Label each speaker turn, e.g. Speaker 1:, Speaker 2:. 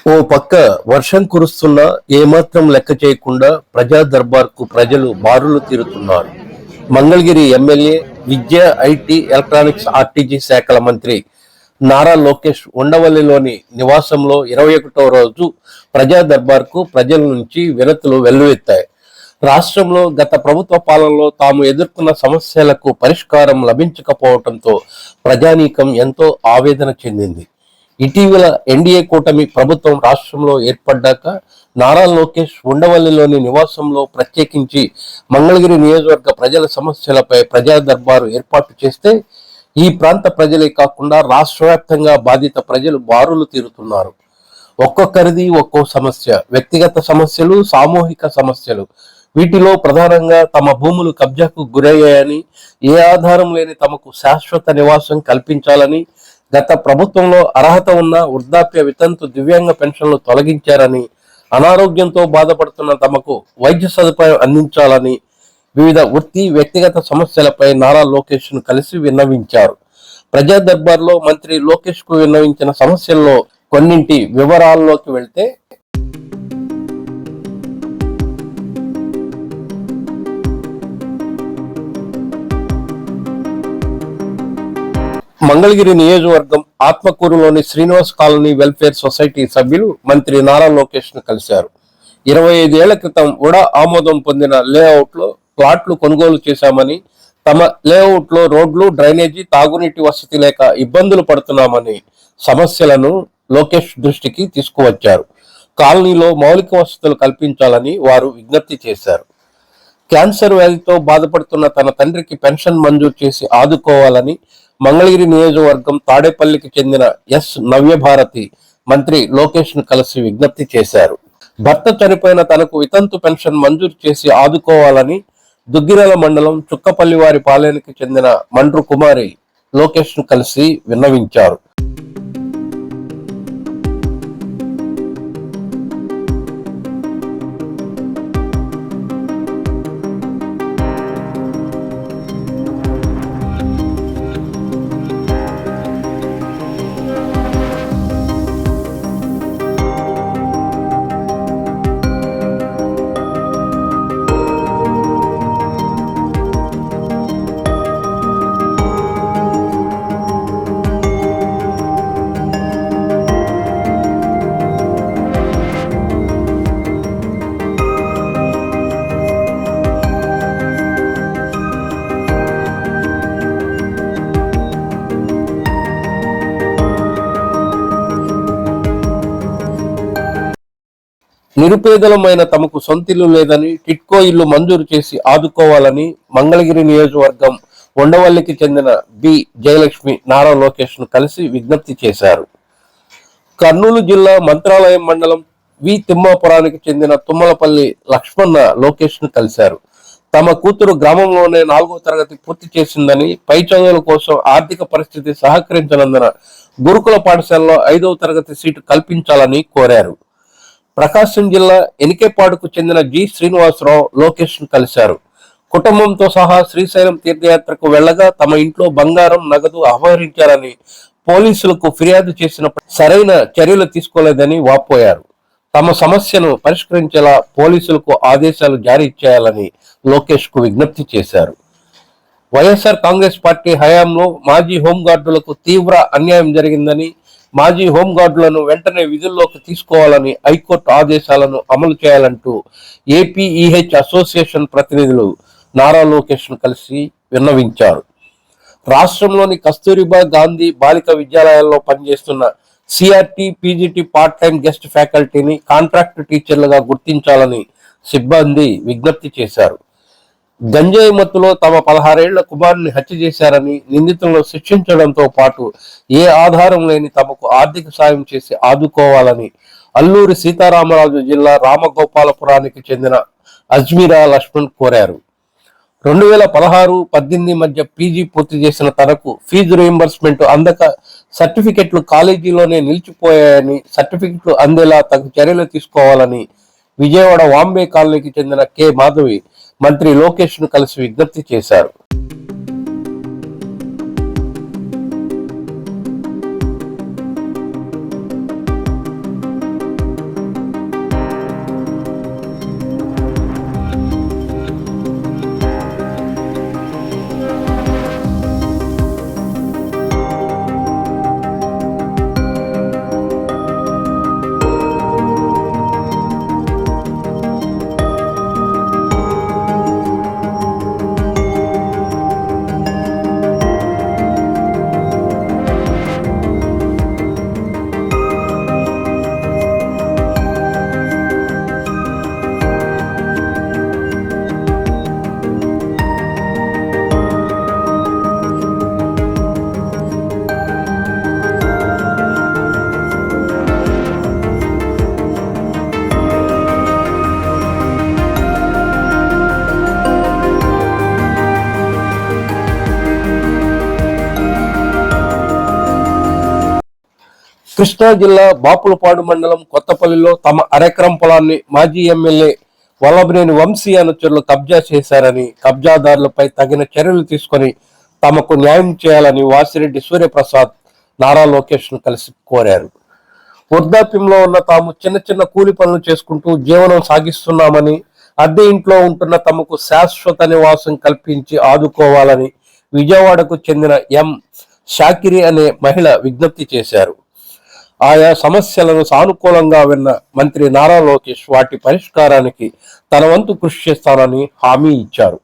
Speaker 1: ఓ పక్క వర్షం కురుస్తున్నా ఏమాత్రం లెక్క చేయకుండా ప్రజా దర్బార్కు ప్రజలు బారులు తీరుతున్నారు. మంగళగిరి ఎమ్మెల్యే విద్య, ఐటీ, ఎలక్ట్రానిక్స్, ఆర్టీజీ శాఖల మంత్రి నారా లోకేష్ ఉండవల్లిలోని నివాసంలో 21వ రోజు ప్రజా దర్బార్కు ప్రజల నుంచి వినతులు వెల్లువెత్తాయి. రాష్ట్రంలో గత ప్రభుత్వ పాలనలో తాము ఎదుర్కొన్న సమస్యలకు పరిష్కారం లభించకపోవడంతో ప్రజానీకం ఎంతో ఆవేదన చెందింది. ఇటీవల ఎన్డీఏ కూటమి ప్రభుత్వం రాష్ట్రంలో ఏర్పడ్డాక నారా లోకేష్ ఉండవల్లిలోని నివాసంలో ప్రత్యేకించి మంగళగిరి నియోజకవర్గ ప్రజల సమస్యలపై ప్రజా దర్బారు ఏర్పాటు చేస్తే ఈ ప్రాంత ప్రజలే కాకుండా రాష్ట్ర వ్యాప్తంగా బాధిత ప్రజలు బారులు తీరుతున్నారు. ఒక్కొక్కరిది ఒక్కో సమస్య, వ్యక్తిగత సమస్యలు, సామూహిక సమస్యలు. వీటిలో ప్రధానంగా తమ భూములు కబ్జాకు గురయ్యాయని, ఏ ఆధారం లేని తమకు శాశ్వత నివాసం కల్పించాలని, గత ప్రభుత్వంలో అర్హత ఉన్న వృద్ధాప్య, వితంతు, దివ్యాంగ పెన్షన్లు తొలగించారని, అనారోగ్యంతో బాధపడుతున్న తమకు వైద్య సదుపాయం అందించాలని వివిధ వృత్తి, వ్యక్తిగత సమస్యలపై నారా లోకేష్ ను కలిసి విన్నవించారు. ప్రజా దర్బార్లో మంత్రి లోకేష్ కు విన్నవించిన సమస్యల్లో కొన్నింటి వివరాల్లోకి వెళ్తే, మంగళగిరి నియోజకవర్గం ఆత్మకూరులోని శ్రీనివాస్ కాలనీ వెల్ఫేర్ సొసైటీ సభ్యులు మంత్రి నారా లోకేష్ ను కలిశారు. 25 ఏళ్ల క్రితం కూడా ఆమోదం పొందిన లేఅవుట్ లో ప్లాట్లు కొనుగోలు చేశామని, తమ లేఅవుట్ లో రోడ్లు, డ్రైనేజీ, తాగునీటి వసతి లేక ఇబ్బందులు పడుతున్నామని సమస్యలను లోకేష్ దృష్టికి తీసుకువచ్చారు. కాలనీలో మౌలిక వసతులు కల్పించాలని వారు విజ్ఞప్తి చేశారు. క్యాన్సర్ వ్యాధితో బాధపడుతున్న తన తండ్రికి పెన్షన్ మంజూరు చేసి ఆదుకోవాలని మంగళగిరి నియోజకవర్గం తాడేపల్లికి చెందిన ఎస్ నవ్యభారతి మంత్రి లోకేష్ ను కలిసి విజ్ఞప్తి చేశారు. భర్త చనిపోయిన తనకు వితంతు పెన్షన్ మంజూరు చేసి ఆదుకోవాలని దుగ్గిరాల మండలం చుక్కపల్లివారి పాలెనికి చెందిన మండ్రు కుమారి లోకేష్ ను కలిసి విన్నవించారు. నిరుపేదలమైన తమకు సొంతిల్లు లేదని, టిట్కో ఇల్లు మంజూరు చేసి ఆదుకోవాలని మంగళగిరి నియోజకవర్గం ఉండవల్లికి చెందిన బి జయలక్ష్మి నారా లోకేష్ ను కలిసి విజ్ఞప్తి చేశారు. కర్నూలు జిల్లా మంత్రాలయం మండలం వి తిమ్మాపురానికి చెందిన తుమ్మలపల్లి లక్ష్మణ లోకేష్ ను కలిశారు. తమ కూతురు గ్రామంలోనే 4వ తరగతి పూర్తి చేసిందని, పై చదువుల కోసం ఆర్థిక పరిస్థితి సహకరించనందున గురుకుల పాఠశాలలో 5వ తరగతి సీటు కల్పించాలని కోరారు. ప్రకాశం జిల్లా ఎనికేపాడుకు చెందిన జి శ్రీనివాసరావు లోకేష్ ను కలిశారు. కుటుంబంతో సహా శ్రీశైలం తీర్థయాత్రకు వెళ్లగా తమ ఇంట్లో బంగారం, నగదు అపహరించారని పోలీసులకు ఫిర్యాదు చేసినప్పుడు సరైన చర్యలు తీసుకోలేదని వాపోయారు. తమ సమస్యను పరిష్కరించేలా పోలీసులకు ఆదేశాలు జారీ చేయాలని లోకేష్ కు విజ్ఞప్తి చేశారు. వైఎస్ఆర్ కాంగ్రెస్ పార్టీ హయాంలో మాజీ హోంగార్డులకు తీవ్ర అన్యాయం జరిగిందని, మాజీ హోంగార్డులను వెంటనే విధుల్లోకి తీసుకోవాలని హైకోర్టు ఆదేశాలను అమలు చేయాలంటూ ఏపీఈహెచ్ అసోసియేషన్ ప్రతినిధులు నారా లోకేష్ ను కలిసి విన్నవించారు. రాష్ట్రంలోని కస్తూరిబా గాంధీ బాలిక విద్యాలయాల్లో పనిచేస్తున్న CRT, PGT part time guest ఫ్యాకల్టీని కాంట్రాక్ట్ టీచర్లుగా గుర్తించాలని సిబ్బంది విజ్ఞప్తి చేశారు. గంజాయి మత్తులో తమ 16 ఏళ్ల కుమారుని హత్య చేశారని నిందితులను శిక్షించడంతో పాటు ఏ ఆధారం లేని తమకు ఆర్థిక సాయం చేసి ఆదుకోవాలని అల్లూరి సీతారామరాజు జిల్లా రామగోపాలపురానికి చెందిన అజ్మీరా లక్ష్మణ్ కోరారు. 2016-18 మధ్య పీజీ పూర్తి చేసిన తనకు ఫీజు రీయింబర్స్మెంట్ అందక సర్టిఫికెట్లు కాలేజీలోనే నిలిచిపోయాయని, సర్టిఫికెట్లు అందేలా తగు చర్యలు తీసుకోవాలని విజయవాడ వాంబే కాలనీకి చెందిన కె మాధవి మంత్రి లోకేష్ ను కలిసి విజ్ఞప్తి చేశారు. కృష్ణా జిల్లా బాపులపాడు మండలం కొత్తపల్లిలో తమ అరెకరం పొలాన్ని మాజీ ఎమ్మెల్యే వల్లభనేని వంశీ అనుచరులు కబ్జా చేశారని, కబ్జాదారులపై తగిన చర్యలు తీసుకొని తమకు న్యాయం చేయాలని వాసిరెడ్డి సూర్యప్రసాద్ నారా లోకేష్ ను కలిసి కోరారు. వృద్ధాప్యంలో ఉన్న తాము చిన్న చిన్న కూలి పనులు చేసుకుంటూ జీవనం సాగిస్తున్నామని, అద్దె ఇంట్లో ఉంటున్న తమకు శాశ్వత నివాసం కల్పించి ఆదుకోవాలని విజయవాడకు చెందిన ఎం షాకిరి అనే మహిళ విజ్ఞప్తి చేశారు. ఆయా సమస్యలను సానుకూలంగా విన్న మంత్రి నారా లోకేష్ వాటి పరిష్కారానికి తన వంతు కృషి చేస్తానని హామీ ఇచ్చారు.